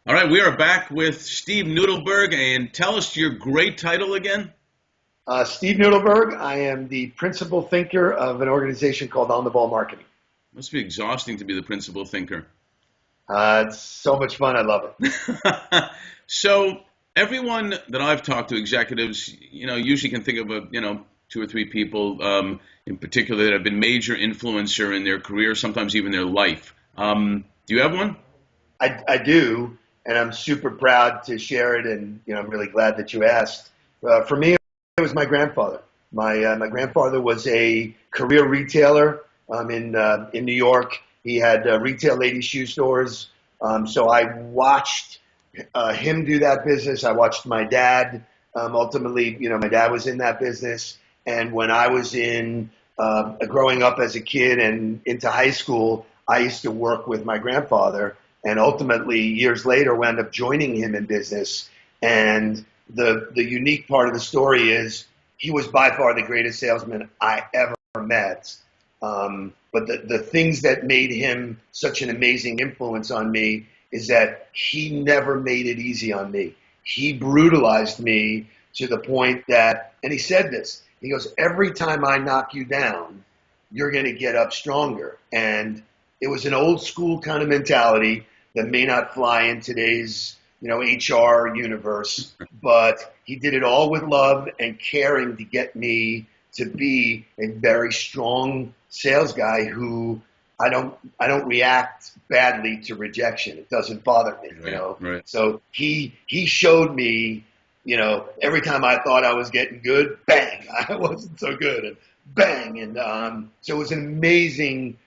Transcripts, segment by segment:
All right, we are back with Steve Nudelberg, and tell us your great title again. Steve Nudelberg. I am the principal thinker of an organization called On the Ball Marketing. Must be exhausting to be the principal thinker. It's so much fun. I love it. So everyone that I've talked to, executives, usually can think of two or three people in particular that have been major influencer in their career, sometimes even their life. Do you have one? I do, and I'm super proud to share it. And I'm really glad that you asked. For me, it was my grandfather. My grandfather was a career retailer in New York. He had retail ladies' shoe stores. So I watched him do that business. I watched my dad. Ultimately, my dad was in that business. And when I was growing up as a kid and into high school, I used to work with my grandfather. And ultimately, years later, wound up joining him in business. And the unique part of the story is he was by far the greatest salesman I ever met. But the things that made him such an amazing influence on me is that he never made it easy on me. He brutalized me to the point that, and he said this, he goes, every time I knock you down, you're going to get up stronger. And it was an old school kind of mentality that may not fly in today's, HR universe, but he did it all with love and caring to get me to be a very strong sales guy who I don't react badly to rejection. It doesn't bother me, Right. So he showed me, every time I thought I was getting good, bang, I wasn't so good, and bang, and so it was an amazing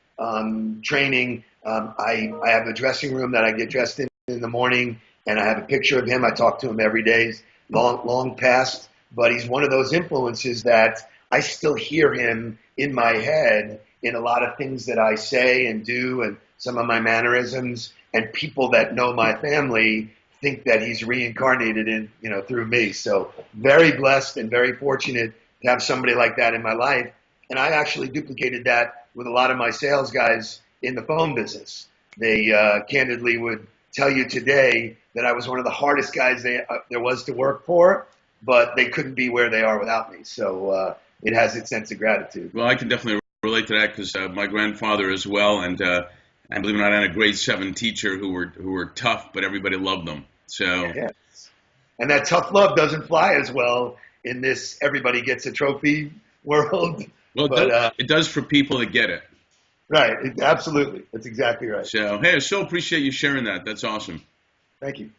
training. I have a dressing room that I get dressed in the morning, and I have a picture of him. I talk to him every day. Long past, but he's one of those influences that I still hear him in my head in a lot of things that I say and do, and some of my mannerisms. And people that know my family think that he's reincarnated through me. So very blessed and very fortunate to have somebody like that in my life. And I actually duplicated that with a lot of my sales guys in the phone business. They candidly would tell you today that I was one of the hardest guys there was to work for, but they couldn't be where they are without me. So it has its sense of gratitude. Well, I can definitely relate to that because my grandfather as well, and believe it or not, I had a grade 7 teacher who were tough, but everybody loved them. So, yes. And that tough love doesn't fly as well in this everybody gets a trophy world. Well, it does for people that get it. Right, absolutely. That's exactly right. So, hey, I so appreciate you sharing that. That's awesome. Thank you.